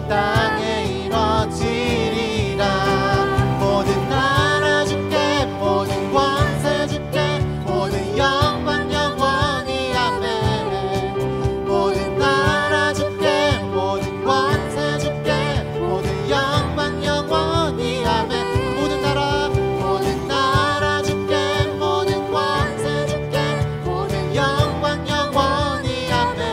땅에 이뤄지리라. 모든 나라 주께 모든 권세 주께 모든 영광 영원히 아멘. 모든 나라 주께 모든 권세 주께 모든 영광 영원히 아멘. 모든 나라 주께 모든 권세 주께 모든 영광 영원히 아멘.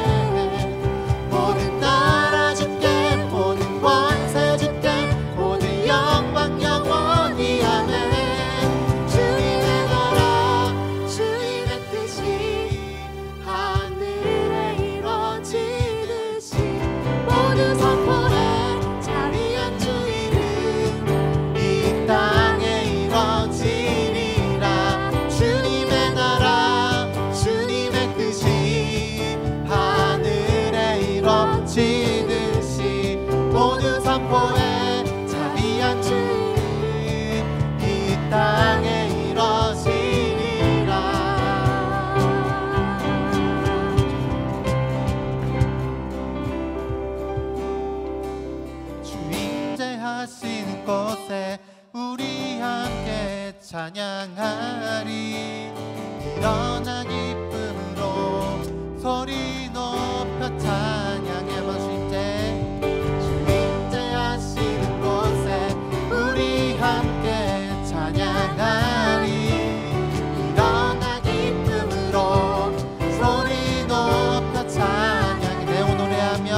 모든 나라 주께 모든 권세 주께 모든 영광 영원히 아멘. 주님의 나라 주님의 뜻이 하늘에 이루어지듯이 모두 선포해 자리한 주 이름 이 땅에 이루어지리라. 주님의 나라 주님의 뜻이 하늘에 이루어지듯이 모두 선포해 자비한 주 이름 이 땅에 이루어지리라. 주 임재하시는 곳에 우리 함께 찬양하리. 일어나 기쁨으로 소리 높여 찬양해. 주 임재하시는 곳에 우리 함께 찬양하리. 일어나 기쁨으로 소리 높여 찬양해. 내 영혼 노래하며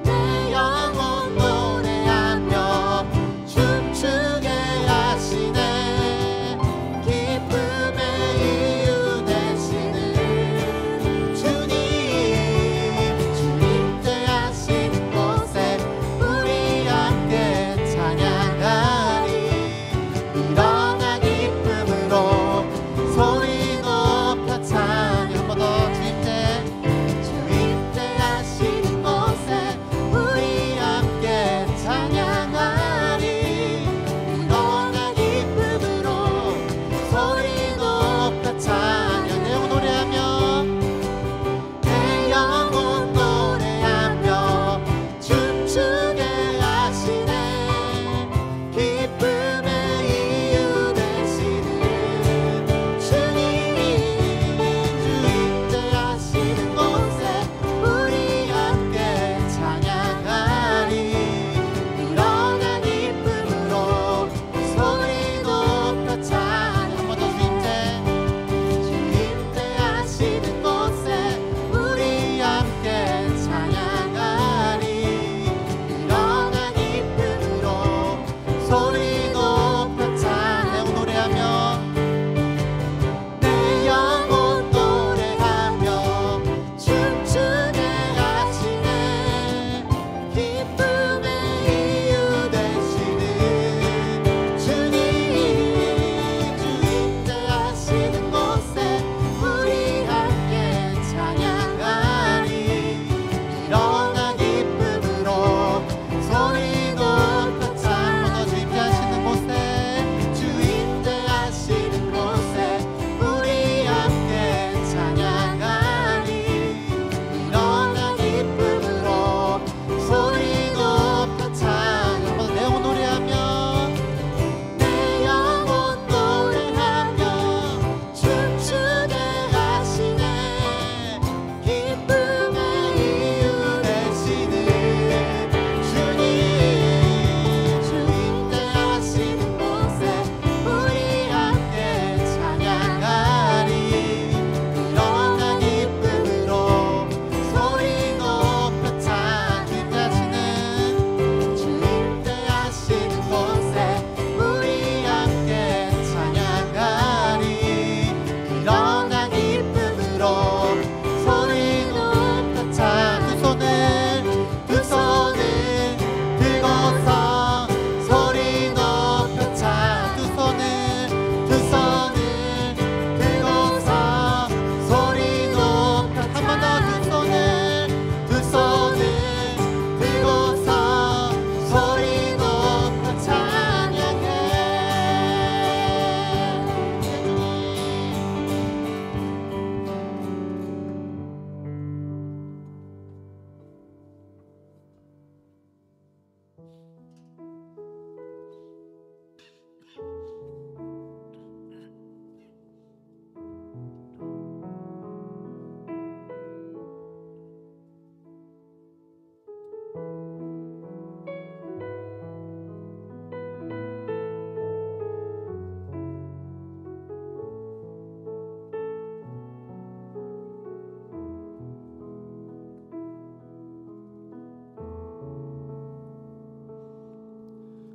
내 영혼 노래하며 춤추게 하시네. 기쁨의 이유 되시는 주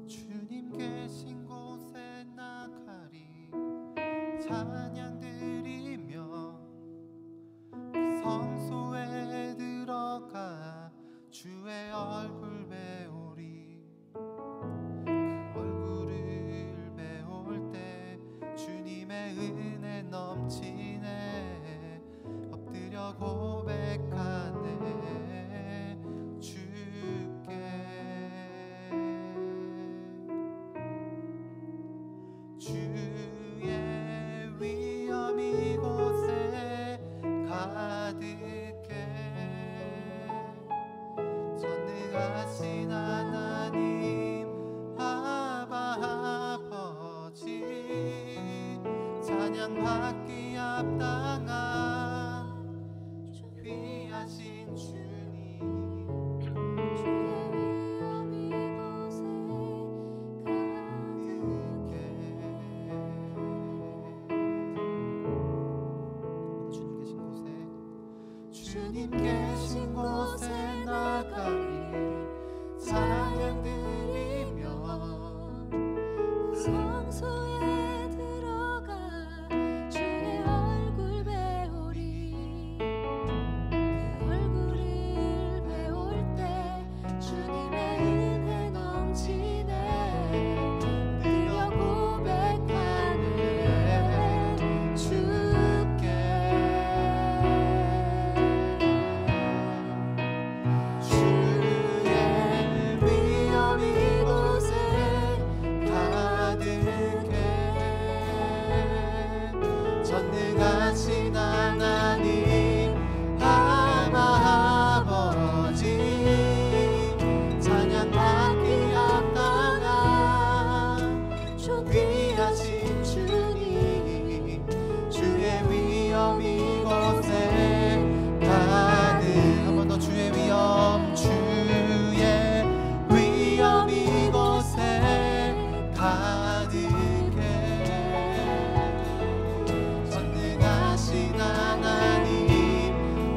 주님 계신 곳에 나가리 찬양 드리며 성소에 들어가 주의 얼굴 배우리. 그 얼굴을 배울 때 주님의 은혜 넘치네. 엎드려 고백하네 주의 위엄 이곳에 가득해. 전능하신 하나님 아바 아버지 찬양받기 합당한 귀하신 주님. 주님 계신 곳에 나가리 찬양 드리며 성소에 들어가 주의 얼굴 배우리. 그 얼굴을 배울 때 주님의 은혜 넘치네. 드려 고백하네 주께. 전능하신 하나님 아바 아버지 찬양받기 합당한 귀하신 주님. 주의 위엄 이곳에 가득. 한 번 더 주의 위엄. 주의 위엄 이곳에 가득해. 전능하신 하나님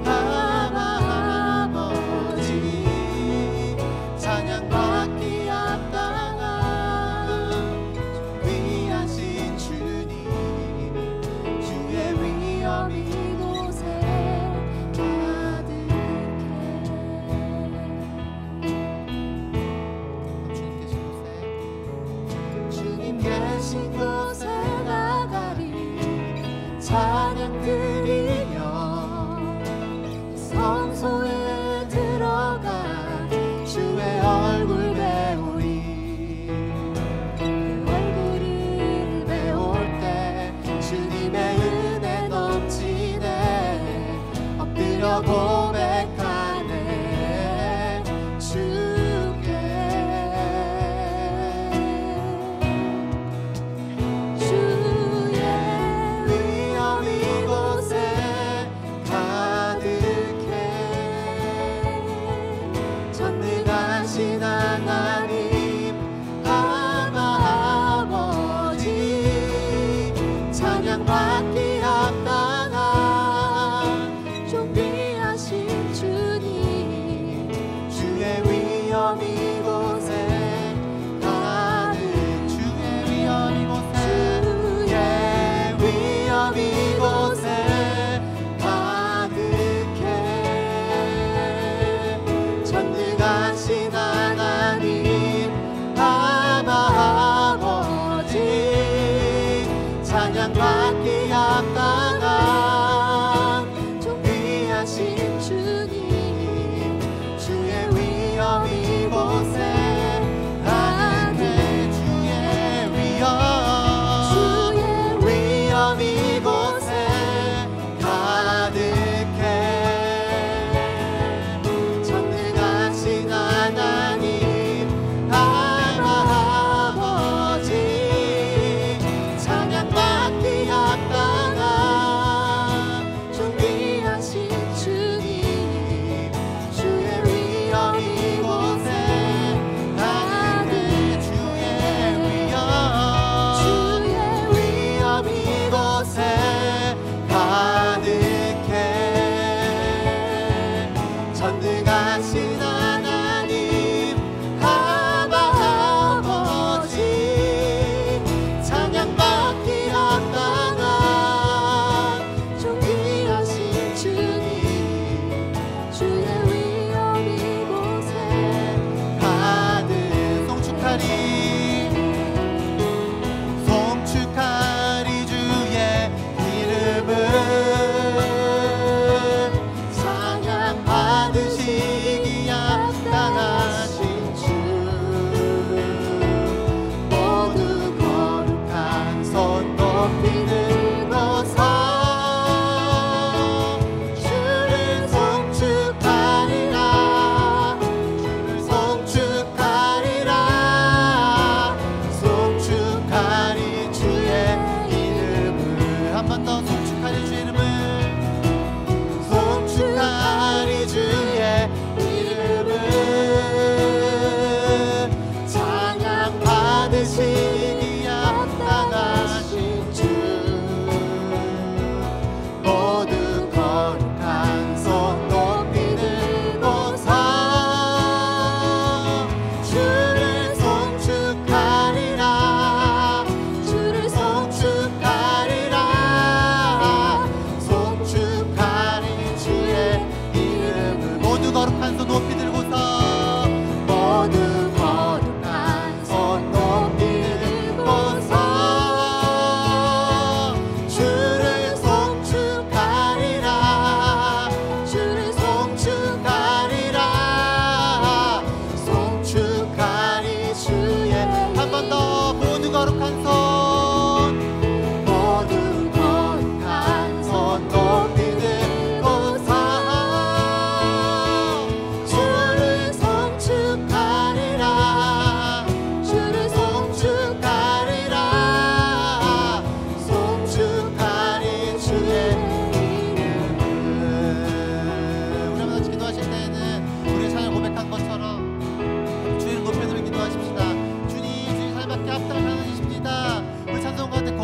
아바 아버지 찬양받기 합당한 귀하신 주님. 주의 위엄 이곳에 가득해. 주님 계신 곳에 나가리 찬양 드리며 성소에 들어가 주의 얼굴 배우리. 그 얼굴을 배울 때 주님의 은혜 넘치네. 엎드려 고백하네 주께. 주의 위엄 이곳에 가득해. 전능하신 하나님 아바 아버지 찬양받기 합당한 존귀하신 주님. 주의 위엄 이곳에 가득. 주의 위엄 이곳에. 주의 위엄 이곳에 가득해. 전능하신 하나님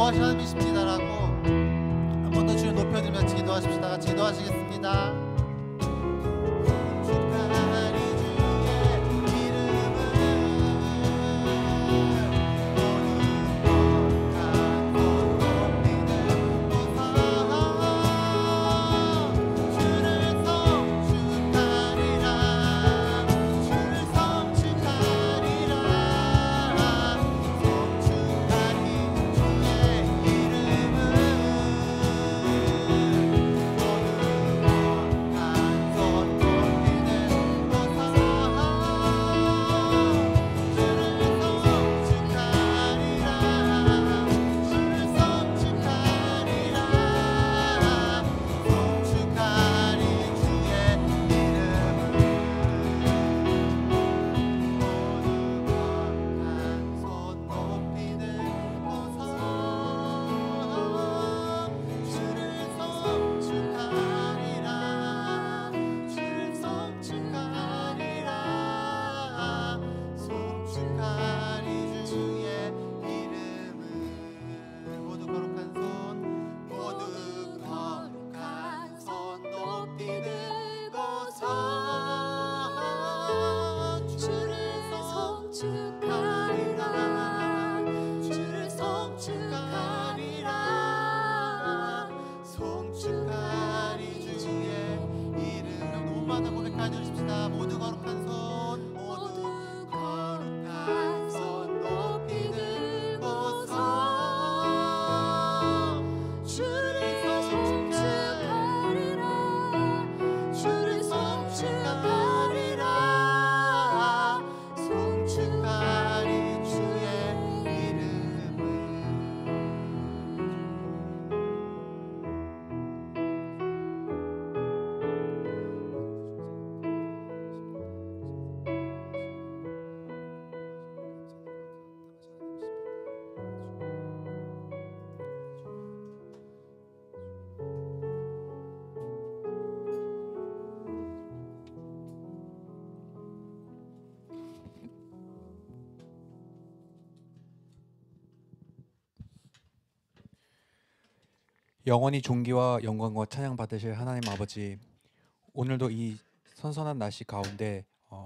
무엇이 하나님이십니다라고 한 번 더 주님 높여드리며 기도하십시다. 다 같이 기도하시겠습니다. 영원히 존귀와 영광과 찬양 받으실 하나님 아버지, 오늘도 이 선선한 날씨 가운데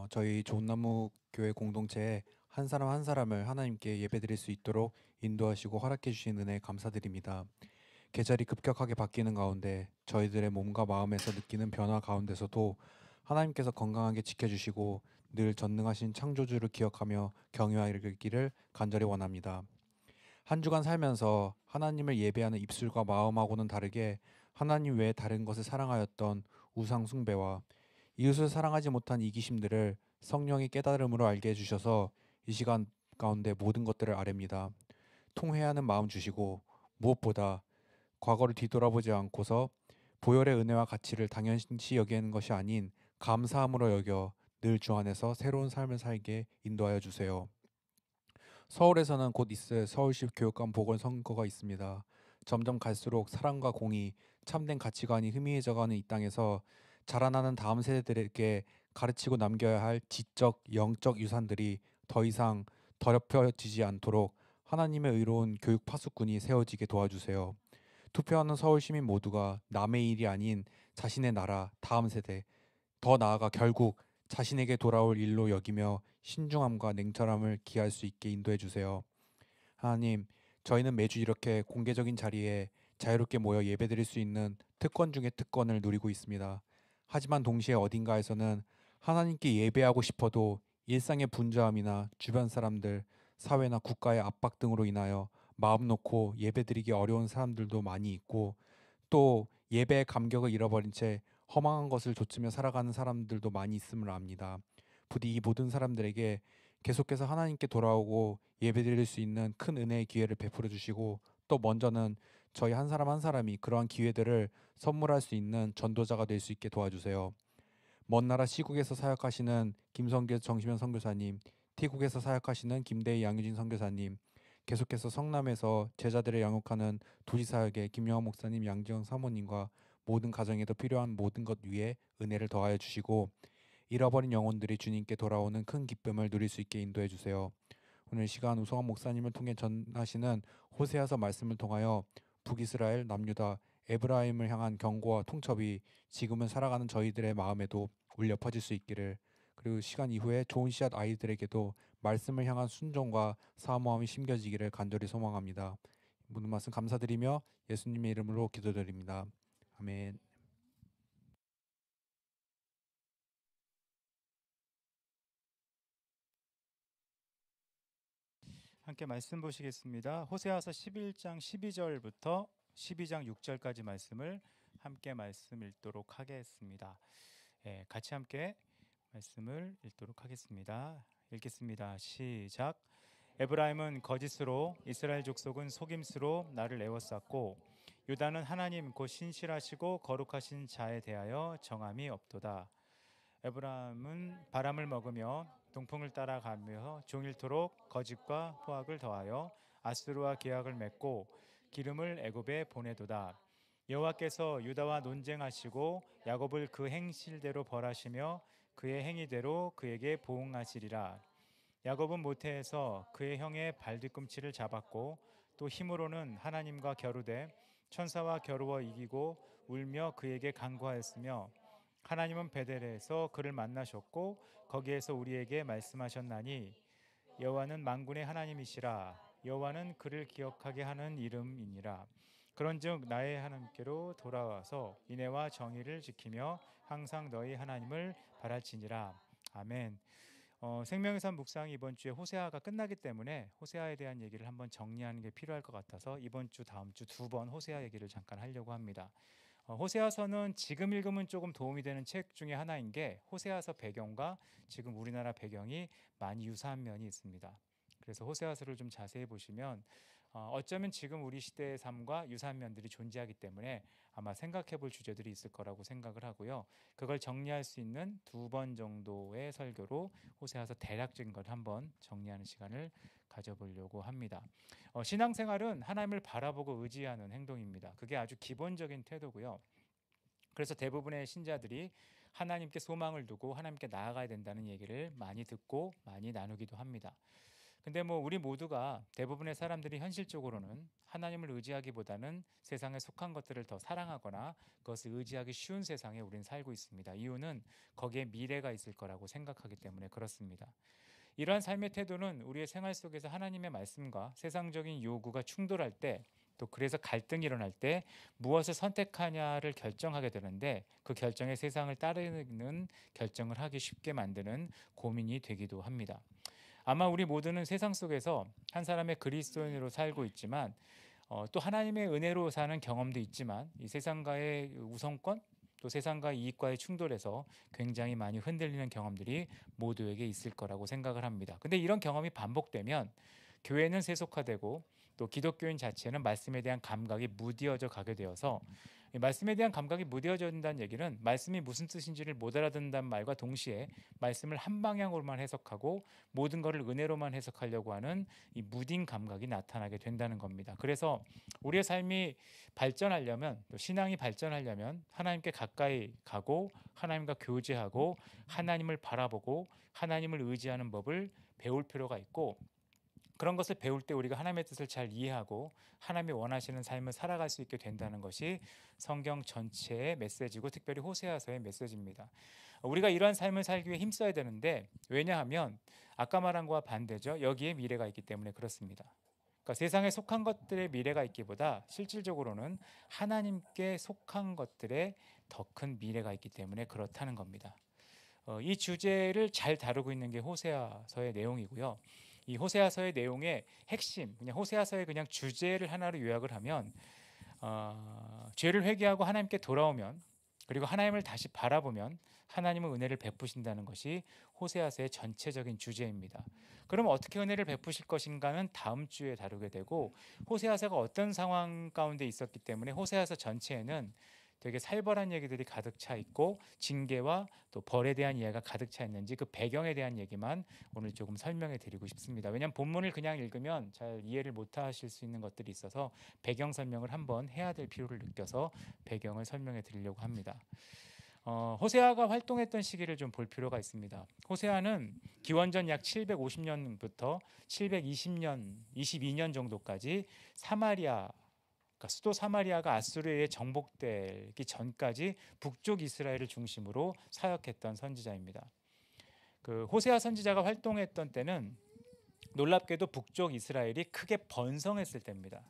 저희 좋은나무 교회 공동체에 한 사람 한 사람을 하나님께 예배드릴 수 있도록 인도하시고 허락해 주신 은혜에 감사드립니다. 계절이 급격하게 바뀌는 가운데 저희들의 몸과 마음에서 느끼는 변화 가운데서도 하나님께서 건강하게 지켜주시고 늘 전능하신 창조주를 기억하며 경유하기를 간절히 원합니다. 한 주간 살면서 하나님을 예배하는 입술과 마음하고는 다르게 하나님 외에 다른 것을 사랑하였던 우상 숭배와 이웃을 사랑하지 못한 이기심들을 성령의 깨달음으로 알게 해주셔서 이 시간 가운데 모든 것들을 아뢰입니다. 통회하는 마음 주시고 무엇보다 과거를 뒤돌아보지 않고서 보혈의 은혜와 가치를 당연시 여기는 것이 아닌 감사함으로 여겨 늘 주 안에서 새로운 삶을 살게 인도하여 주세요. 서울에서는 곧 있을 서울시 교육감 보궐선거가 있습니다. 점점 갈수록 사랑과 공의, 참된 가치관이 희미해져가는 이 땅에서 자라나는 다음 세대들에게 가르치고 남겨야 할 지적, 영적 유산들이 더 이상 더럽혀지지 않도록 하나님의 의로운 교육 파수꾼이 세워지게 도와주세요. 투표하는 서울 시민 모두가 남의 일이 아닌 자신의 나라, 다음 세대, 더 나아가 결국 자신에게 돌아올 일로 여기며 신중함과 냉철함을 기할 수 있게 인도해 주세요. 하나님, 저희는 매주 이렇게 공개적인 자리에 자유롭게 모여 예배드릴 수 있는 특권 중의 특권을 누리고 있습니다. 하지만 동시에 어딘가에서는 하나님께 예배하고 싶어도 일상의 분주함이나 주변 사람들, 사회나 국가의 압박 등으로 인하여 마음 놓고 예배드리기 어려운 사람들도 많이 있고, 또 예배의 감격을 잃어버린 채 허망한 것을 좇으며 살아가는 사람들도 많이 있음을 압니다. 부디 이 모든 사람들에게 계속해서 하나님께 돌아오고 예배드릴 수 있는 큰 은혜의 기회를 베풀어 주시고, 또 먼저는 저희 한 사람 한 사람이 그러한 기회들을 선물할 수 있는 전도자가 될 수 있게 도와주세요. 먼 나라 시국에서 사역하시는 김성규 정시면 선교사님, 태국에서 사역하시는 김대희 양유진 선교사님, 계속해서 성남에서 제자들을 양육하는 도시사역의 김영환 목사님, 양지영 사모님과 모든 가정에도 필요한 모든 것 위에 은혜를 더하여 주시고, 잃어버린 영혼들이 주님께 돌아오는 큰 기쁨을 누릴 수 있게 인도해 주세요. 오늘 시간 우성환 목사님을 통해 전하시는 호세아서 말씀을 통하여 북이스라엘, 남유다, 에브라임을 향한 경고와 통첩이 지금은 살아가는 저희들의 마음에도 울려 퍼질 수 있기를, 그리고 시간 이후에 좋은 씨앗 아이들에게도 말씀을 향한 순종과 사모함이 심겨지기를 간절히 소망합니다. 모든 말씀 감사드리며 예수님의 이름으로 기도드립니다. 아멘. 함께 말씀 보시겠습니다. 호세아서 11장 12절부터 12장 6절까지 말씀을 함께 말씀 읽도록 하겠습니다. 같이 함께 말씀을 읽도록 하겠습니다. 읽겠습니다. 시작. 에브라임은 거짓으로, 이스라엘 족속은 속임수로 나를 애워쌌고, 유다는 하나님 곧 신실하시고 거룩하신 자에 대하여 정함이 없도다. 에브라임은 바람을 먹으며 동풍을 따라가며 종일토록 거짓과 포악을 더하여 아수르와 계약을 맺고 기름을 애굽에 보내도다. 여호와께서 유다와 논쟁하시고 야곱을 그 행실대로 벌하시며 그의 행위대로 그에게 보응하시리라. 야곱은 모태에서 그의 형의 발뒤꿈치를 잡았고 또 힘으로는 하나님과 겨루되 천사와 겨루어 이기고 울며 그에게 간구하였으며, 하나님은 베델에서 그를 만나셨고 거기에서 우리에게 말씀하셨나니 여호와는 만군의 하나님이시라. 여호와는 그를 기억하게 하는 이름이니라. 그런즉 나의 하나님께로 돌아와서 인애와 정의를 지키며 항상 너희 하나님을 바랄지니라. 아멘. 생명의 산 묵상이 이번 주에 호세아가 끝나기 때문에 호세아에 대한 얘기를 한번 정리하는 게 필요할 것 같아서 이번 주 다음 주 두 번 호세아 얘기를 잠깐 하려고 합니다. 호세아서는 지금 읽으면 조금 도움이 되는 책 중에 하나인 게, 호세아서 배경과 지금 우리나라 배경이 많이 유사한 면이 있습니다. 그래서 호세아서를 좀 자세히 보시면 어쩌면 지금 우리 시대의 삶과 유사한 면들이 존재하기 때문에 아마 생각해 볼 주제들이 있을 거라고 생각을 하고요. 그걸 정리할 수 있는 두 번 정도의 설교로 호세아서 대략적인 걸 한번 정리하는 시간을 가져보려고 합니다. 신앙생활은 하나님을 바라보고 의지하는 행동입니다. 그게 아주 기본적인 태도고요. 그래서 대부분의 신자들이 하나님께 소망을 두고 하나님께 나아가야 된다는 얘기를 많이 듣고 많이 나누기도 합니다. 근데 우리 모두가, 대부분의 사람들이 현실적으로는 하나님을 의지하기보다는 세상에 속한 것들을 더 사랑하거나 그것을 의지하기 쉬운 세상에 우리는 살고 있습니다. 이유는 거기에 미래가 있을 거라고 생각하기 때문에 그렇습니다. 이러한 삶의 태도는 우리의 생활 속에서 하나님의 말씀과 세상적인 요구가 충돌할 때, 또 그래서 갈등이 일어날 때 무엇을 선택하냐를 결정하게 되는데, 그 결정에 세상을 따르는 결정을 하기 쉽게 만드는 고민이 되기도 합니다. 아마 우리 모두는 세상 속에서 한 사람의 그리스도인으로 살고 있지만 또 하나님의 은혜로 사는 경험도 있지만, 이 세상과의 우선권, 또 세상과의 이익과의 충돌에서 굉장히 많이 흔들리는 경험들이 모두에게 있을 거라고 생각을 합니다. 근데 이런 경험이 반복되면 교회는 세속화되고 또 기독교인 자체는 말씀에 대한 감각이 무뎌져 가게 되어서, 말씀에 대한 감각이 무뎌진다는 얘기는 말씀이 무슨 뜻인지를 못 알아듣는다는 말과 동시에 말씀을 한 방향으로만 해석하고 모든 것을 은혜로만 해석하려고 하는 이 무딘 감각이 나타나게 된다는 겁니다. 그래서 우리의 삶이 발전하려면, 또 신앙이 발전하려면 하나님께 가까이 가고 하나님과 교제하고 하나님을 바라보고 하나님을 의지하는 법을 배울 필요가 있고, 그런 것을 배울 때 우리가 하나님의 뜻을 잘 이해하고 하나님이 원하시는 삶을 살아갈 수 있게 된다는 것이 성경 전체의 메시지고 특별히 호세아서의 메시지입니다. 우리가 이러한 삶을 살기 위해 힘써야 되는데, 왜냐하면 아까 말한 것과 반대죠. 여기에 미래가 있기 때문에 그렇습니다. 그러니까 세상에 속한 것들의 미래가 있기보다 실질적으로는 하나님께 속한 것들의 더 큰 미래가 있기 때문에 그렇다는 겁니다. 이 주제를 잘 다루고 있는 게 호세아서의 내용이고요. 이 호세아서의 내용의 핵심, 그냥 호세아서의 그냥 주제를 하나로 요약을 하면 죄를 회개하고 하나님께 돌아오면, 그리고 하나님을 다시 바라보면 하나님은 은혜를 베푸신다는 것이 호세아서의 전체적인 주제입니다. 그럼 어떻게 은혜를 베푸실 것인가는 다음 주에 다루게 되고, 호세아서가 어떤 상황 가운데 있었기 때문에 호세아서 전체에는 되게 살벌한 얘기들이 가득 차 있고 징계와 또 벌에 대한 이해가 가득 차 있는지, 그 배경에 대한 얘기만 오늘 조금 설명해 드리고 싶습니다. 왜냐하면 본문을 그냥 읽으면 잘 이해를 못 하실 수 있는 것들이 있어서 배경 설명을 한번 해야 될 필요를 느껴서 배경을 설명해 드리려고 합니다. 호세아가 활동했던 시기를 좀 볼 필요가 있습니다. 호세아는 기원전 약 750년부터 720년, 22년 정도까지 사마리아, 그러니까 수도 사마리아가 아수르에 정복되기 전까지 북쪽 이스라엘을 중심으로 사역했던 선지자입니다. 그 호세아 선지자가 활동했던 때는 놀랍게도 북쪽 이스라엘이 크게 번성했을 때입니다.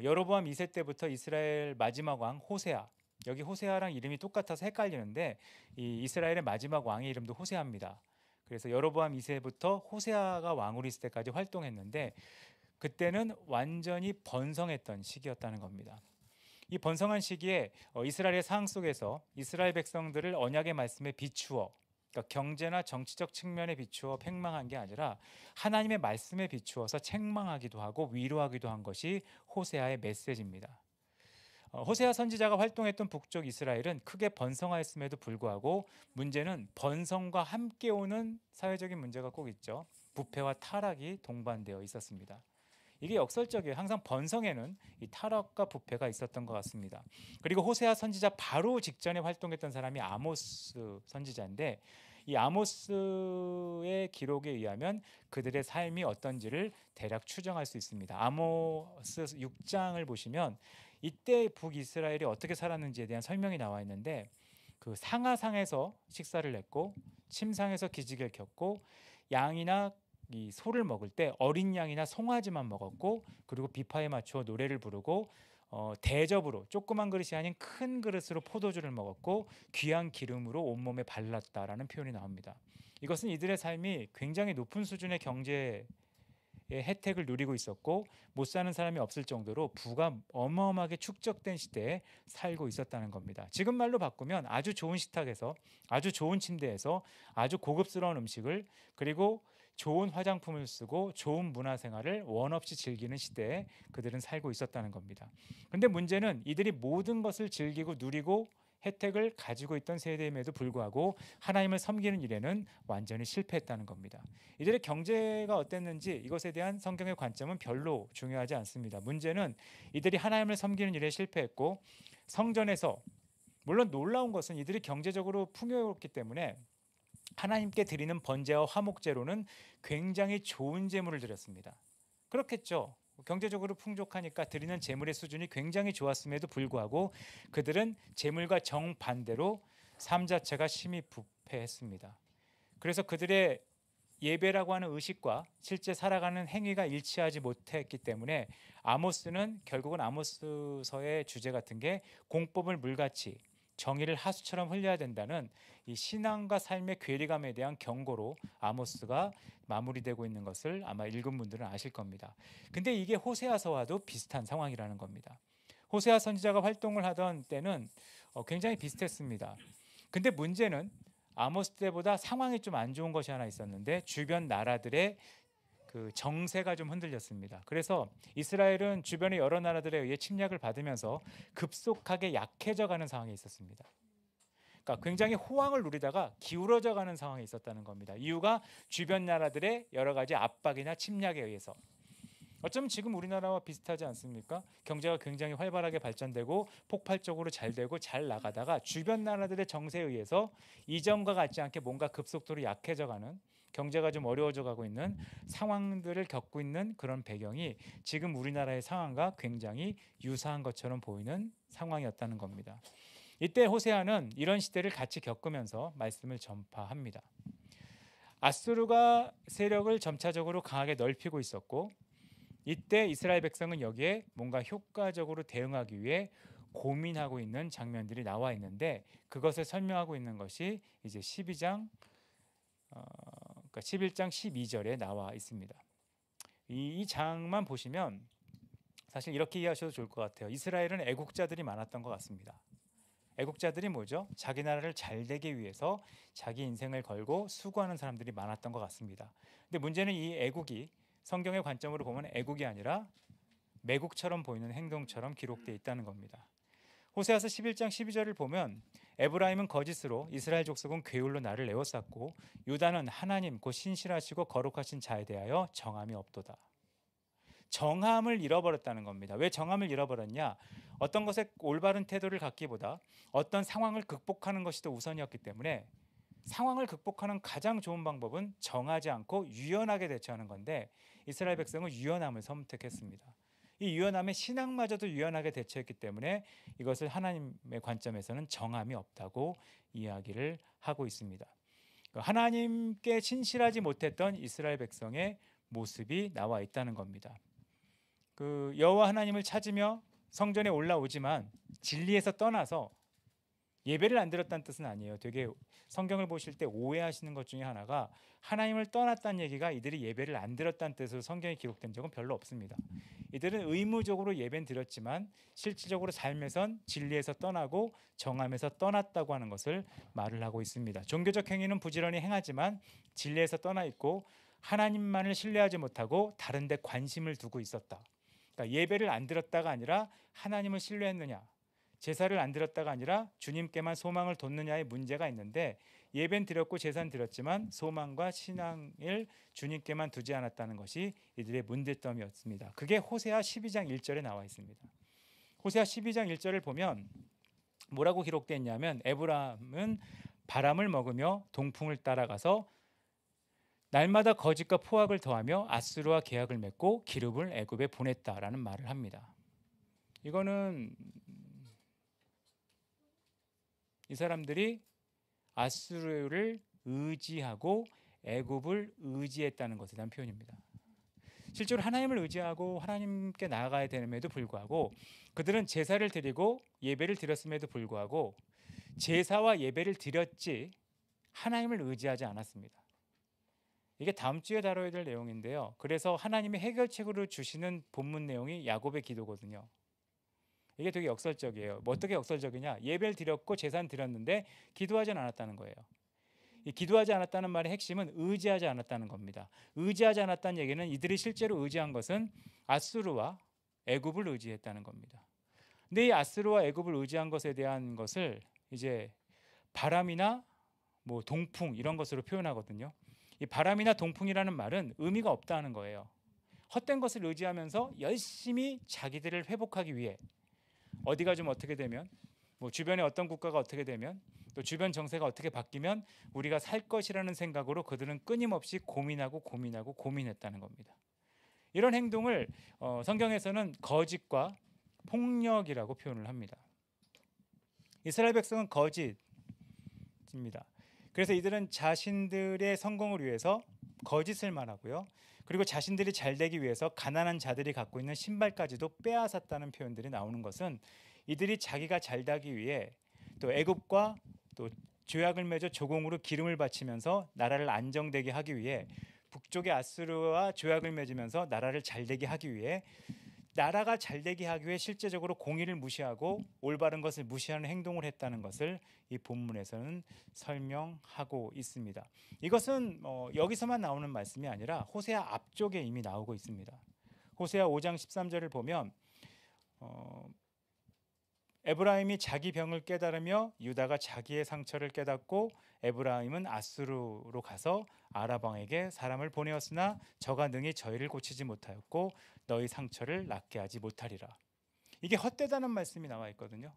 여로보암 2세 때부터 이스라엘 마지막 왕 호세아, 여기 호세아랑 이름이 똑같아서 헷갈리는데 이 이스라엘의 마지막 왕의 이름도 호세아입니다. 그래서 여로보암 2세부터 호세아가 왕으로 있을 때까지 활동했는데 그때는 완전히 번성했던 시기였다는 겁니다. 이 번성한 시기에 이스라엘의 상황 속에서 이스라엘 백성들을 언약의 말씀에 비추어, 그러니까 경제나 정치적 측면에 비추어 팽망한 게 아니라 하나님의 말씀에 비추어서 책망하기도 하고 위로하기도 한 것이 호세아의 메시지입니다. 호세아 선지자가 활동했던 북쪽 이스라엘은 크게 번성하였음에도 불구하고 문제는 번성과 함께 오는 사회적인 문제가 꼭 있죠. 부패와 타락이 동반되어 있었습니다. 이게 역설적이에요. 항상 번성에는 이 타락과 부패가 있었던 것 같습니다. 그리고 호세아 선지자 바로 직전에 활동했던 사람이 아모스 선지자인데 이 아모스의 기록에 의하면 그들의 삶이 어떤지를 대략 추정할 수 있습니다. 아모스 6장을 보시면 이때 북이스라엘이 어떻게 살았는지에 대한 설명이 나와 있는데 그 상하상에서 식사를 했고 침상에서 기지개를 켰고 양이나 이 소를 먹을 때 어린 양이나 송아지만 먹었고 그리고 비파에 맞추어 노래를 부르고 대접으로 조그만 그릇이 아닌 큰 그릇으로 포도주를 먹었고 귀한 기름으로 온몸에 발랐다라는 표현이 나옵니다. 이것은 이들의 삶이 굉장히 높은 수준의 경제의 혜택을 누리고 있었고 못 사는 사람이 없을 정도로 부가 어마어마하게 축적된 시대에 살고 있었다는 겁니다. 지금 말로 바꾸면 아주 좋은 식탁에서 아주 좋은 침대에서 아주 고급스러운 음식을 그리고 좋은 화장품을 쓰고 좋은 문화생활을 원 없이 즐기는 시대에 그들은 살고 있었다는 겁니다. 근데 문제는 이들이 모든 것을 즐기고 누리고 혜택을 가지고 있던 세대임에도 불구하고 하나님을 섬기는 일에는 완전히 실패했다는 겁니다. 이들의 경제가 어땠는지 이것에 대한 성경의 관점은 별로 중요하지 않습니다. 문제는 이들이 하나님을 섬기는 일에 실패했고 성전에서 물론 놀라운 것은 이들이 경제적으로 풍요롭기 때문에 하나님께 드리는 번제와 화목제로는 굉장히 좋은 제물을 드렸습니다. 그렇겠죠. 경제적으로 풍족하니까 드리는 제물의 수준이 굉장히 좋았음에도 불구하고 그들은 제물과 정반대로 삶 자체가 심히 부패했습니다. 그래서 그들의 예배라고 하는 의식과 실제 살아가는 행위가 일치하지 못했기 때문에 아모스는 결국은 아모스서의 주제 같은 게 공법을 물같이 정의를 하수처럼 흘려야 된다는 이 신앙과 삶의 괴리감에 대한 경고로 아모스가 마무리되고 있는 것을 아마 읽은 분들은 아실 겁니다. 근데 이게 호세아서와도 비슷한 상황이라는 겁니다. 호세아 선지자가 활동을 하던 때는 굉장히 비슷했습니다. 근데 문제는 아모스 때보다 상황이 좀 안 좋은 것이 하나 있었는데 주변 나라들의 그 정세가 좀 흔들렸습니다. 그래서 이스라엘은 주변의 여러 나라들에 의해 침략을 받으면서 급속하게 약해져 가는 상황에 있었습니다. 그러니까 굉장히 호황을 누리다가 기울어져 가는 상황에 있었다는 겁니다. 이유가 주변 나라들의 여러 가지 압박이나 침략에 의해서. 어쩌면 지금 우리나라와 비슷하지 않습니까? 경제가 굉장히 활발하게 발전되고 폭발적으로 잘 되고 잘 나가다가 주변 나라들의 정세에 의해서 이전과 같지 않게 뭔가 급속도로 약해져 가는 경제가 좀 어려워져 가고 있는 상황들을 겪고 있는 그런 배경이 지금 우리나라의 상황과 굉장히 유사한 것처럼 보이는 상황이었다는 겁니다. 이때 호세아는 이런 시대를 같이 겪으면서 말씀을 전파합니다. 아수르가 세력을 점차적으로 강하게 넓히고 있었고 이때 이스라엘 백성은 여기에 뭔가 효과적으로 대응하기 위해 고민하고 있는 장면들이 나와 있는데 그것을 설명하고 있는 것이 이제 11장 12절에 나와 있습니다. 이 장만 보시면 사실 이렇게 이해하셔도 좋을 것 같아요. 이스라엘은 애국자들이 많았던 것 같습니다. 애국자들이 뭐죠? 자기 나라를 잘 되기 위해서 자기 인생을 걸고 수고하는 사람들이 많았던 것 같습니다. 근데 문제는 이 애국이 성경의 관점으로 보면 애국이 아니라 매국처럼 보이는 행동처럼 기록되어 있다는 겁니다. 호세아서 11장 12절을 보면 에브라임은 거짓으로 이스라엘 족속은 괴울로 나를 에워쌌고 유다는 하나님 곧 신실하시고 거룩하신 자에 대하여 정함이 없도다. 정함을 잃어버렸다는 겁니다. 왜 정함을 잃어버렸냐? 어떤 것에 올바른 태도를 갖기보다 어떤 상황을 극복하는 것이 더 우선이었기 때문에 상황을 극복하는 가장 좋은 방법은 정하지 않고 유연하게 대처하는 건데 이스라엘 백성은 유연함을 선택했습니다. 이 유연함에 신앙마저도 유연하게 대처했기 때문에 이것을 하나님의 관점에서는 정함이 없다고 이야기를 하고 있습니다. 하나님께 신실하지 못했던 이스라엘 백성의 모습이 나와 있다는 겁니다. 그 여호와 하나님을 찾으며 성전에 올라오지만 진리에서 떠나서 예배를 안 드렸다는 뜻은 아니에요. 되게 성경을 보실 때 오해하시는 것 중에 하나가 하나님을 떠났다는 얘기가 이들이 예배를 안 드렸다는 뜻으로 성경에 기록된 적은 별로 없습니다. 이들은 의무적으로 예배는 드렸지만 실질적으로 삶에선 진리에서 떠나고 정함에서 떠났다고 하는 것을 말을 하고 있습니다. 종교적 행위는 부지런히 행하지만 진리에서 떠나 있고 하나님만을 신뢰하지 못하고 다른 데 관심을 두고 있었다. 그러니까 예배를 안 드렸다가 아니라 하나님을 신뢰했느냐, 제사를 안 드렸다가 아니라 주님께만 소망을 뒀느냐의 문제가 있는데 예배는 드렸고 제사는 드렸지만 소망과 신앙을 주님께만 두지 않았다는 것이 이들의 문제점이었습니다. 그게 호세아 12장 1절에 나와 있습니다. 호세아 12장 1절을 보면 뭐라고 기록되어 있냐면 에브라임은 바람을 먹으며 동풍을 따라가서 날마다 거짓과 포악을 더하며 아수르와 계약을 맺고 기름을 애굽에 보냈다라는 말을 합니다. 이거는 이 사람들이 아수르를 의지하고 애굽을 의지했다는 것에 대한 표현입니다. 실제로 하나님을 의지하고 하나님께 나아가야 됨에도 불구하고 그들은 제사를 드리고 예배를 드렸음에도 불구하고 제사와 예배를 드렸지 하나님을 의지하지 않았습니다. 이게 다음 주에 다뤄야 될 내용인데요. 그래서 하나님이 해결책으로 주시는 본문 내용이 야곱의 기도거든요. 이게 되게 역설적이에요. 뭐 어떻게 역설적이냐? 예배를 드렸고 제사는 드렸는데 기도하지 않았다는 거예요. 이 기도하지 않았다는 말의 핵심은 의지하지 않았다는 겁니다. 의지하지 않았다는 얘기는 이들이 실제로 의지한 것은 아수르와 애굽을 의지했다는 겁니다. 근데 이 아수르와 애굽을 의지한 것에 대한 것을 이제 바람이나 뭐 동풍 이런 것으로 표현하거든요. 이 바람이나 동풍이라는 말은 의미가 없다는 거예요. 헛된 것을 의지하면서 열심히 자기들을 회복하기 위해 어디가 좀 어떻게 되면 뭐 주변에 어떤 국가가 어떻게 되면 또 주변 정세가 어떻게 바뀌면 우리가 살 것이라는 생각으로 그들은 끊임없이 고민했다는 겁니다. 이런 행동을 성경에서는 거짓과 폭력이라고 표현을 합니다. 이스라엘 백성은 거짓입니다. 그래서 이들은 자신들의 성공을 위해서 거짓을 말하고요. 그리고 자신들이 잘 되기 위해서 가난한 자들이 갖고 있는 신발까지도 빼앗았다는 표현들이 나오는 것은 이들이 자기가 잘 되기 위해 또 애굽과 또 조약을 맺어 조공으로 기름을 바치면서 나라를 안정되게 하기 위해 북쪽의 아수르와 조약을 맺으면서 나라를 잘 되게 하기 위해 나라가 잘 되게 하기 위해 실제적으로 공의를 무시하고 올바른 것을 무시하는 행동을 했다는 것을 이 본문에서는 설명하고 있습니다. 이것은 여기서만 나오는 말씀이 아니라 호세아 앞쪽에 이미 나오고 있습니다. 호세아 5장 13절을 보면 에브라임이 자기 병을 깨달으며 유다가 자기의 상처를 깨닫고 에브라임은 아수르로 가서 아랍 왕에게 사람을 보내었으나 저가 능히 저희를 고치지 못하였고 너희 상처를 낫게 하지 못하리라. 이게 헛되다는 말씀이 나와 있거든요.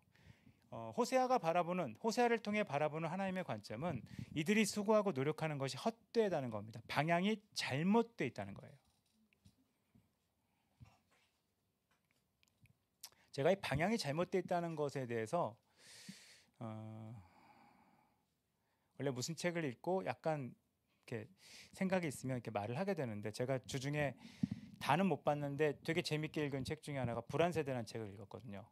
호세아를 통해 바라보는 하나님의 관점은 이들이 수고하고 노력하는 것이 헛되다는 겁니다. 방향이 잘못되어 있다는 거예요. 제가 이 방향이 잘못되어 있다는 것에 대해서 원래 무슨 책을 읽고 약간 이렇게 생각이 있으면 이렇게 말을 하게 되는데 제가 주중에 다는 못 봤는데 되게 재밌게 읽은 책 중에 하나가 불안세대라는 책을 읽었거든요.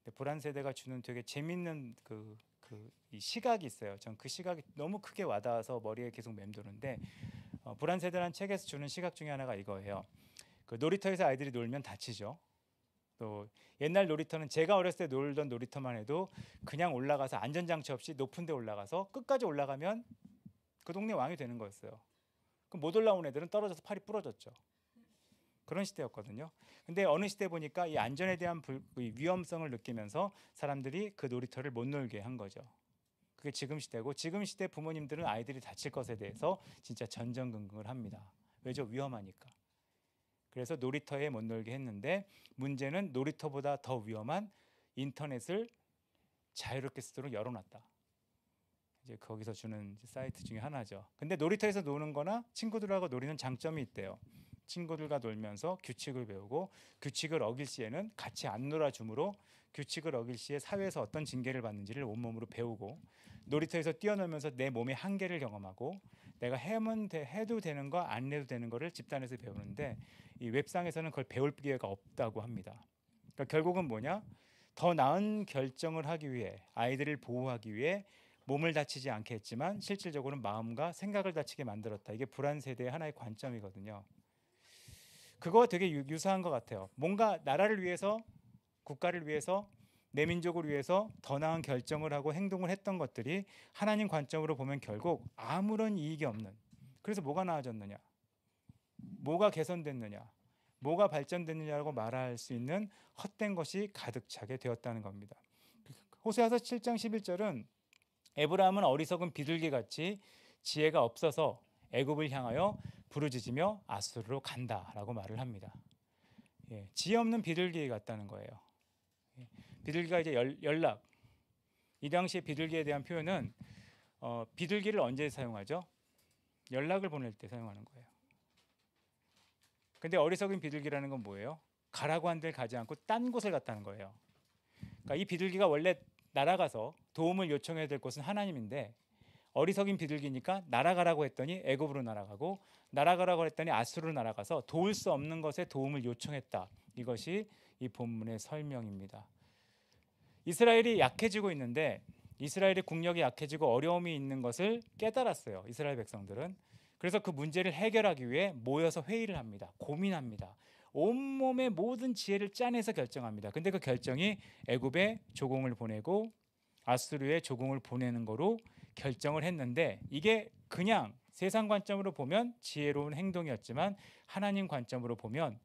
근데 불안세대가 주는 되게 재밌는 이 시각이 있어요. 전 그 시각이 너무 크게 와닿아서 머리에 계속 맴도는데 불안세대라는 책에서 주는 시각 중에 하나가 이거예요. 그 놀이터에서 아이들이 놀면 다치죠. 또 옛날 놀이터는 제가 어렸을 때 놀던 놀이터만 해도 그냥 올라가서 안전장치 없이 높은 데 올라가서 끝까지 올라가면 그 동네 왕이 되는 거였어요. 그럼 못 올라온 애들은 떨어져서 팔이 부러졌죠. 그런 시대였거든요. 근데 어느 시대 보니까 이 안전에 대한 위험성을 느끼면서 사람들이 그 놀이터를 못 놀게 한 거죠. 그게 지금 시대고 지금 시대 부모님들은 아이들이 다칠 것에 대해서 진짜 전전긍긍을 합니다. 왜죠? 위험하니까. 그래서 놀이터에 못 놀게 했는데 문제는 놀이터보다 더 위험한 인터넷을 자유롭게 쓰도록 열어놨다. 이제 거기서 주는 사이트 중에 하나죠. 근데 놀이터에서 노는 거나 친구들하고 노리는 장점이 있대요. 친구들과 놀면서 규칙을 배우고 규칙을 어길 시에는 같이 안 놀아주므로 규칙을 어길 시에 사회에서 어떤 징계를 받는지를 온몸으로 배우고 놀이터에서 뛰어놀면서 내 몸의 한계를 경험하고 내가 해도 되는 거 안 해도 되는 거를 집단에서 배우는데 이 웹상에서는 그걸 배울 기회가 없다고 합니다. 그러니까 결국은 뭐냐? 더 나은 결정을 하기 위해 아이들을 보호하기 위해 몸을 다치지 않게 했지만 실질적으로는 마음과 생각을 다치게 만들었다. 이게 불안 세대의 하나의 관점이거든요. 그거 되게 유사한 것 같아요. 뭔가 나라를 위해서 국가를 위해서 내 민족을 위해서 더 나은 결정을 하고 행동을 했던 것들이 하나님 관점으로 보면 결국 아무런 이익이 없는, 그래서 뭐가 나아졌느냐, 뭐가 개선됐느냐, 뭐가 발전됐느냐라고 말할 수 있는 헛된 것이 가득 차게 되었다는 겁니다. 호세아서 7장 11절은 에브라함은 어리석은 비둘기같이 지혜가 없어서 애굽을 향하여 부르짖으며 아수르로 간다라고 말을 합니다. 지혜 없는 비둘기 같다는 거예요. 비둘기가 이제 연락, 이 당시에 비둘기에 대한 표현은 비둘기를 언제 사용하죠? 연락을 보낼 때 사용하는 거예요. 근데 어리석은 비둘기라는 건 뭐예요? 가라고 한 데를 가지 않고 딴 곳을 갔다는 거예요. 그러니까 이 비둘기가 원래 날아가서 도움을 요청해야 될 곳은 하나님인데 어리석인 비둘기니까 날아가라고 했더니 애굽으로 날아가고 날아가라고 했더니 아수르로 날아가서 도울 수 없는 것에 도움을 요청했다. 이것이 이 본문의 설명입니다. 이스라엘이 약해지고 있는데 이스라엘의 국력이 약해지고 어려움이 있는 것을 깨달았어요. 이스라엘 백성들은. 그래서 그 문제를 해결하기 위해 모여서 회의를 합니다. 고민합니다. 온몸의 모든 지혜를 짜내서 결정합니다. 근데 그 결정이 애굽에 조공을 보내고 아수르에 조공을 보내는 거로 결정을 했는데 이게 그냥 세상 관점으로 보면 지혜로운 행동이었지만 하나님 관점으로 보면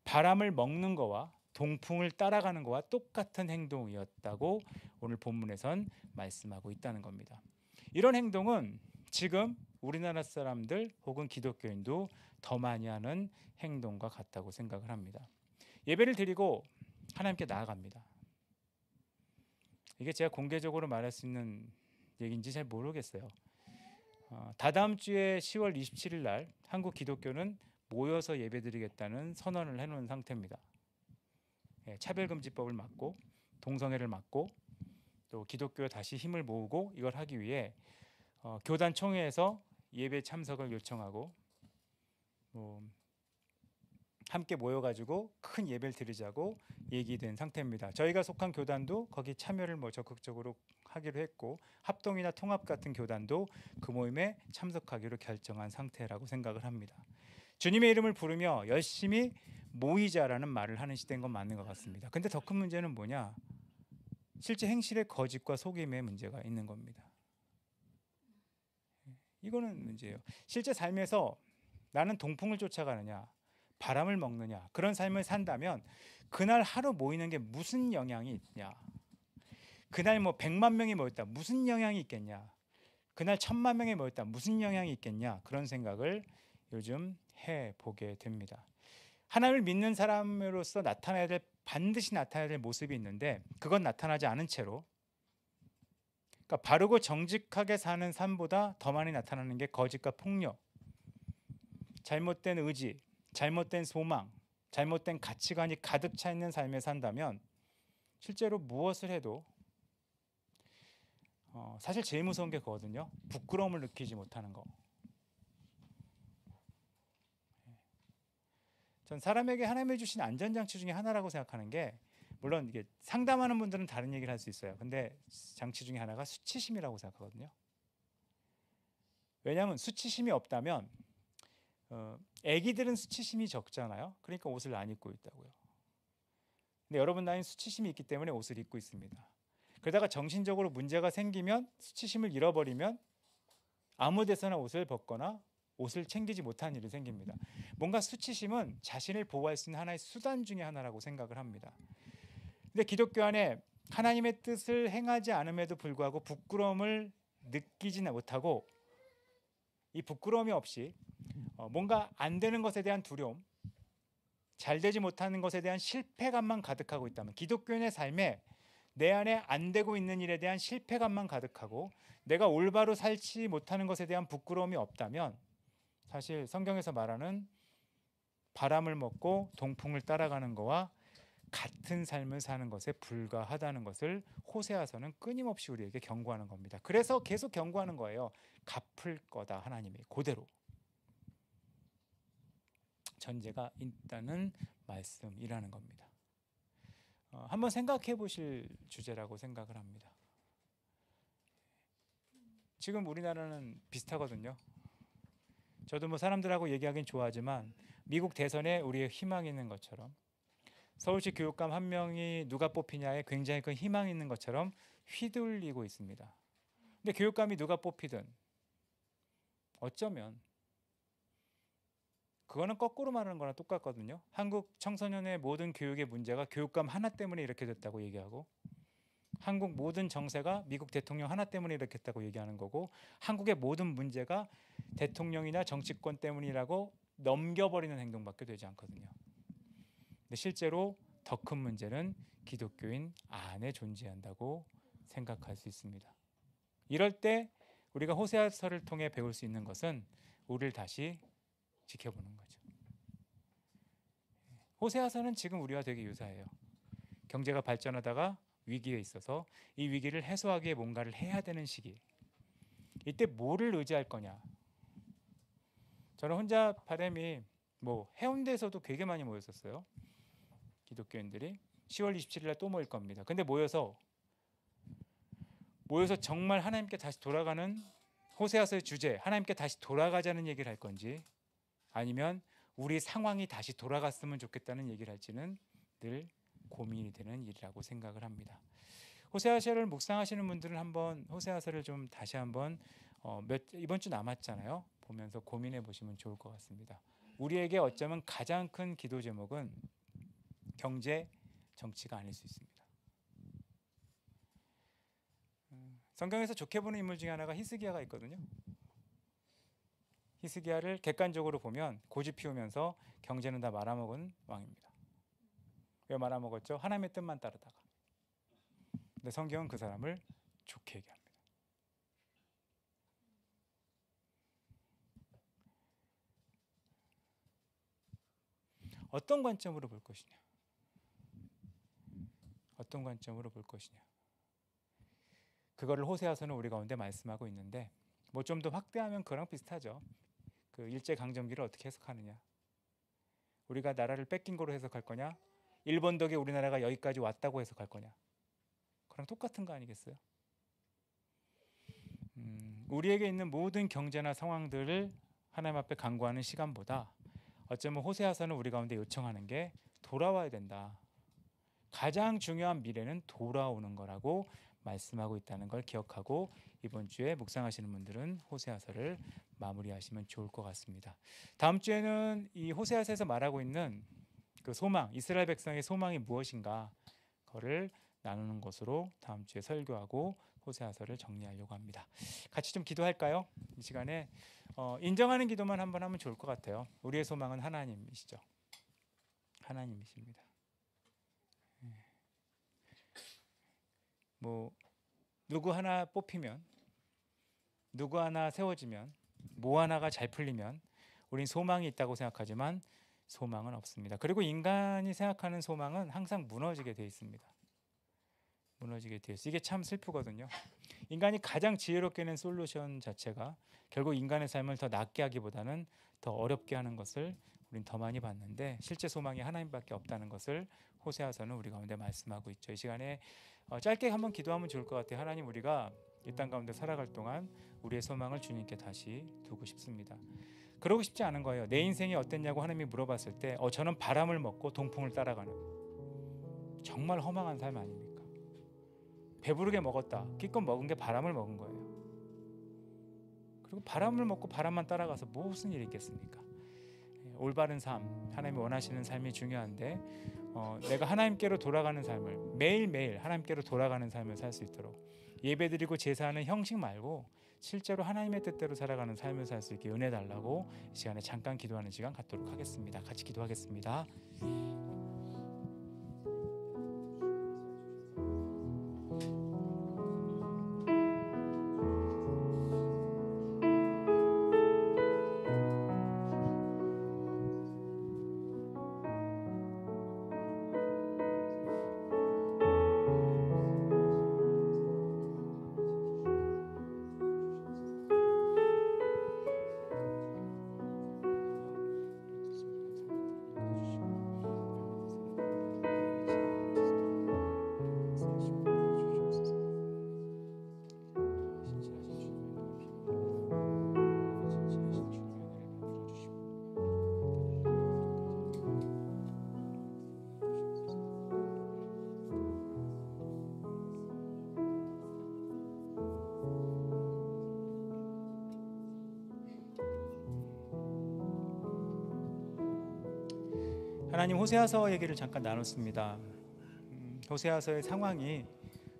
바람을 먹는 거와 동풍을 따라가는 거와 똑같은 행동이었다고 오늘 본문에선 말씀하고 있다는 겁니다. 이런 행동은 지금 우리나라 사람들 혹은 기독교인도 더 많이 하는 행동과 같다고 생각을 합니다. 예배를 드리고 하나님께 나아갑니다. 이게 제가 공개적으로 말할 수 있는 얘기인지 잘 모르겠어요. 다다음 주에 10월 27일 날 한국 기독교는 모여서 예배드리겠다는 선언을 해놓은 상태입니다. 차별금지법을 막고 동성애를 막고 또 기독교에 다시 힘을 모으고 이걸 하기 위해 교단 총회에서 예배 참석을 요청하고 함께 모여가지고 큰 예배를 드리자고 얘기된 상태입니다. 저희가 속한 교단도 거기 참여를 적극적으로 하기로 했고 합동이나 통합 같은 교단도 그 모임에 참석하기로 결정한 상태라고 생각을 합니다. 주님의 이름을 부르며 열심히 모이자라는 말을 하는 시대인 건 맞는 것 같습니다. 근데 더 큰 문제는 뭐냐? 실제 행실의 거짓과 속임의 문제가 있는 겁니다. 이거는 문제예요. 실제 삶에서 나는 동풍을 쫓아가느냐 바람을 먹느냐 그런 삶을 산다면 그날 하루 모이는 게 무슨 영향이 있냐, 그날 100만 명이 모였다 무슨 영향이 있겠냐, 그날 1000만 명이 모였다 무슨 영향이 있겠냐, 그런 생각을 요즘 해보게 됩니다. 하나님을 믿는 사람으로서 반드시 나타나야 될 모습이 있는데 그건 나타나지 않은 채로, 그러니까 바르고 정직하게 사는 삶보다 더 많이 나타나는 게 거짓과 폭력, 잘못된 의지, 잘못된 소망, 잘못된 가치관이 가득 차 있는 삶에 산다면 실제로 무엇을 해도 사실 제일 무서운 게 그거거든요. 부끄러움을 느끼지 못하는 거. 전 사람에게 하나님이 주신 안전장치 중에 하나라고 생각하는 게, 물론 이게 상담하는 분들은 다른 얘기를 할 수 있어요. 근데 장치 중에 하나가 수치심이라고 생각하거든요. 왜냐하면 수치심이 없다면 애기들은 수치심이 적잖아요. 그러니까 옷을 안 입고 있다고요. 근데 여러분 나이는 수치심이 있기 때문에 옷을 입고 있습니다. 그러다가 정신적으로 문제가 생기면 수치심을 잃어버리면 아무 데서나 옷을 벗거나 옷을 챙기지 못하는 일이 생깁니다. 뭔가 수치심은 자신을 보호할 수 있는 하나의 수단 중에 하나라고 생각을 합니다. 근데 기독교 안에 하나님의 뜻을 행하지 않음에도 불구하고 부끄러움을 느끼지는 못하고 이 부끄러움이 없이 뭔가 안 되는 것에 대한 두려움, 잘 되지 못하는 것에 대한 실패감만 가득하고 있다면, 기독교인의 삶에 내 안에 안 되고 있는 일에 대한 실패감만 가득하고 내가 올바로 살지 못하는 것에 대한 부끄러움이 없다면, 사실 성경에서 말하는 바람을 먹고 동풍을 따라가는 거와 같은 삶을 사는 것에 불과하다는 것을 호세아서는 끊임없이 우리에게 경고하는 겁니다. 그래서 계속 경고하는 거예요. 갚을 거다, 하나님이 그대로. 전제가 있다는 말씀이라는 겁니다. 한번 생각해 보실 주제라고 생각을 합니다. 지금 우리나라는 비슷하거든요. 저도 뭐 사람들하고 얘기하긴 좋아하지만 미국 대선에 우리의 희망이 있는 것처럼, 서울시 교육감 한 명이 누가 뽑히냐에 굉장히 큰 희망이 있는 것처럼 휘둘리고 있습니다. 근데 교육감이 누가 뽑히든 어쩌면 그거는 거꾸로 말하는 거랑 똑같거든요. 한국 청소년의 모든 교육의 문제가 교육감 하나 때문에 이렇게 됐다고 얘기하고, 한국 모든 정세가 미국 대통령 하나 때문에 이렇게 됐다고 얘기하는 거고, 한국의 모든 문제가 대통령이나 정치권 때문이라고 넘겨버리는 행동밖에 되지 않거든요. 근데 실제로 더 큰 문제는 기독교인 안에 존재한다고 생각할 수 있습니다. 이럴 때 우리가 호세아서를 통해 배울 수 있는 것은 우리를 다시 지켜보는 거죠. 호세아서는 지금 우리와 되게 유사해요. 경제가 발전하다가 위기에 있어서 이 위기를 해소하기 위해 뭔가를 해야 되는 시기. 이때 뭐를 의지할 거냐. 저는 혼자 바람이 해운대에서도 되게 많이 모였었어요. 기독교인들이 10월 27일 날 또 모일 겁니다. 근데 모여서 정말 하나님께 다시 돌아가는 호세아서의 주제, 하나님께 다시 돌아가자는 얘기를 할 건지, 아니면 우리 상황이 다시 돌아갔으면 좋겠다는 얘기를 할지는 늘 고민이 되는 일이라고 생각을 합니다. 호세아서를 묵상하시는 분들은 한번 호세아서를 좀 다시 한번 이번 주 남았잖아요. 보면서 고민해 보시면 좋을 것 같습니다. 우리에게 어쩌면 가장 큰 기도 제목은 경제, 정치가 아닐 수 있습니다. 성경에서 좋게 보는 인물 중에 하나가 히스기야가 있거든요. 히스기야를 객관적으로 보면 고집 피우면서 경제는 다 말아먹은 왕입니다. 왜 말아먹었죠? 하나님의 뜻만 따르다가. 근데 성경은 그 사람을 좋게 얘기합니다. 어떤 관점으로 볼 것이냐? 어떤 관점으로 볼 것이냐? 그거를 호세아서는 우리 가운데 말씀하고 있는데, 좀 더 확대하면 그랑 비슷하죠. 그 일제강점기를 어떻게 해석하느냐? 우리가 나라를 뺏긴 거로 해석할 거냐? 일본 덕에 우리나라가 여기까지 왔다고 해석할 거냐? 그랑 똑같은 거 아니겠어요? 우리에게 있는 모든 경제나 상황들을 하나님 앞에 간구하는 시간보다 어쩌면 호세아서는 우리 가운데 요청하는 게 돌아와야 된다. 가장 중요한 미래는 돌아오는 거라고 말씀하고 있다는 걸 기억하고 이번 주에 묵상하시는 분들은 호세아서를 마무리하시면 좋을 것 같습니다. 다음 주에는 이 호세아서에서 말하고 있는 그 소망, 이스라엘 백성의 소망이 무엇인가, 그거를 나누는 것으로 다음 주에 설교하고 호세아서를 정리하려고 합니다. 같이 좀 기도할까요? 이 시간에 인정하는 기도만 한번 하면 좋을 것 같아요. 우리의 소망은 하나님이시죠. 하나님이십니다. 누구 하나 뽑히면, 누구 하나 세워지면, 뭐 하나가 잘 풀리면 우린 소망이 있다고 생각하지만 소망은 없습니다. 그리고 인간이 생각하는 소망은 항상 무너지게 돼 있습니다. 무너지게 돼 있어요. 이게 참 슬프거든요. 인간이 가장 지혜롭게 낸 솔루션 자체가 결국 인간의 삶을 더 낫게 하기보다는 더 어렵게 하는 것을 우린 더 많이 봤는데, 실제 소망이 하나님밖에 없다는 것을 호세아서는 우리 가운데 말씀하고 있죠. 이 시간에 짧게 한번 기도하면 좋을 것 같아요. 하나님, 우리가 이 땅 가운데 살아갈 동안 우리의 소망을 주님께 다시 두고 싶습니다. 그러고 싶지 않은 거예요. 내 인생이 어땠냐고 하나님이 물어봤을 때 저는 바람을 먹고 동풍을 따라가는, 정말 허망한 삶 아닙니까? 배부르게 먹었다. 기껏 먹은 게 바람을 먹은 거예요. 그리고 바람을 먹고 바람만 따라가서 무슨 일이 있겠습니까? 올바른 삶, 하나님이 원하시는 삶이 중요한데 내가 하나님께로 돌아가는 삶을, 매일매일 하나님께로 돌아가는 삶을 살 수 있도록 예배드리고 제사하는 형식 말고 실제로 하나님의 뜻대로 살아가는 삶을 살 수 있게 은혜 달라고 이 시간에 잠깐 기도하는 시간 갖도록 하겠습니다. 같이 기도하겠습니다. 하나님, 호세아서 얘기를 잠깐 나눴습니다. 호세아서의 상황이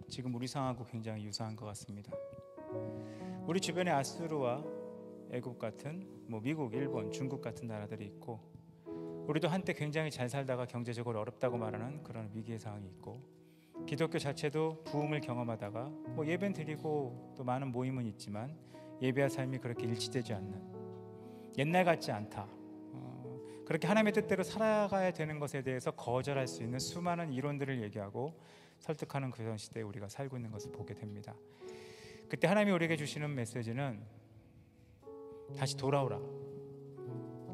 지금 우리 상황하고 굉장히 유사한 것 같습니다. 우리 주변에 아수르와 애굽 같은 미국, 일본, 중국 같은 나라들이 있고, 우리도 한때 굉장히 잘 살다가 경제적으로 어렵다고 말하는 그런 위기의 상황이 있고, 기독교 자체도 부흥을 경험하다가 예배는 드리고 또 많은 모임은 있지만 예배와 삶이 그렇게 일치되지 않는, 옛날 같지 않다, 그렇게 하나님의 뜻대로 살아가야 되는 것에 대해서 거절할 수 있는 수많은 이론들을 얘기하고 설득하는 그런 시대에 우리가 살고 있는 것을 보게 됩니다. 그때 하나님이 우리에게 주시는 메시지는 다시 돌아오라,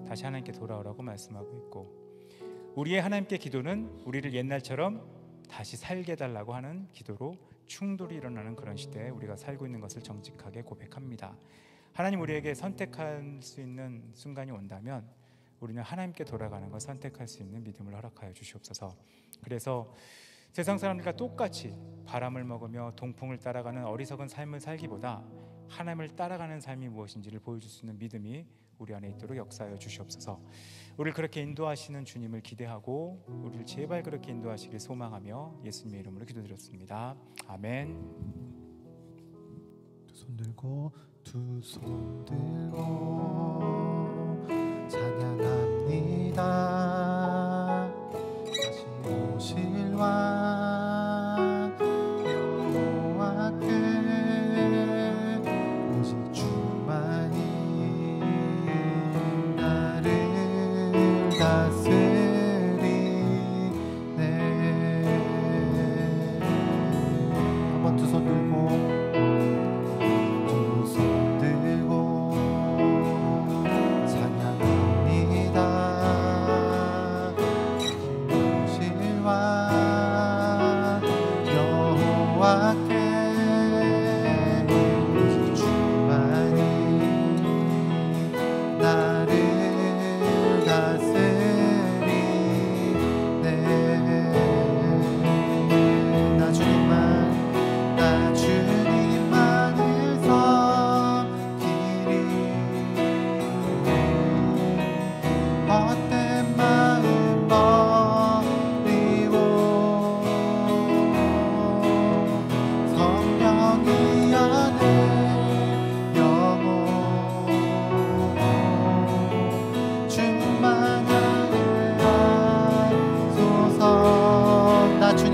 다시 하나님께 돌아오라고 말씀하고 있고, 우리의 하나님께 기도는 우리를 옛날처럼 다시 살게 해달라고 하는 기도로 충돌이 일어나는 그런 시대에 우리가 살고 있는 것을 정직하게 고백합니다. 하나님, 우리에게 선택할 수 있는 순간이 온다면 우리는 하나님께 돌아가는 걸 선택할 수 있는 믿음을 허락하여 주시옵소서. 그래서 세상 사람들과 똑같이 바람을 먹으며 동풍을 따라가는 어리석은 삶을 살기보다 하나님을 따라가는 삶이 무엇인지를 보여줄 수 있는 믿음이 우리 안에 있도록 역사하여 주시옵소서. 우리를 그렇게 인도하시는 주님을 기대하고 우리를 제발 그렇게 인도하시길 소망하며 예수님의 이름으로 기도드렸습니다. 아멘. 두 손 들고 찬양합니다. 다시 오실 왕 여호와께 오직 주만이 나를 다스리네. 한번 두 손 들고 주님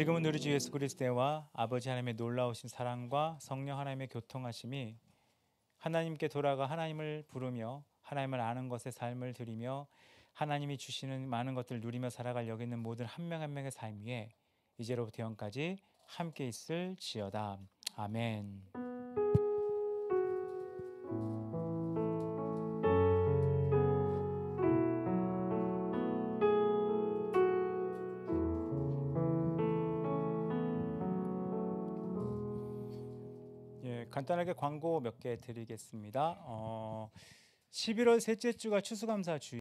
지금은 우리 주 예수 그리스도와 아버지 하나님의 놀라우신 사랑과 성령 하나님의 교통하심이 하나님께 돌아가 하나님을 부르며 하나님을 아는 것에 삶을 드리며 하나님이 주시는 많은 것들을 누리며 살아갈 여기 있는 모든 한 명 한 명의 삶 위에 이제로부터 영까지 함께 있을지어다. 아멘. 간단하게 광고 몇 개 드리겠습니다. 11월 셋째 주가 추수감사 주일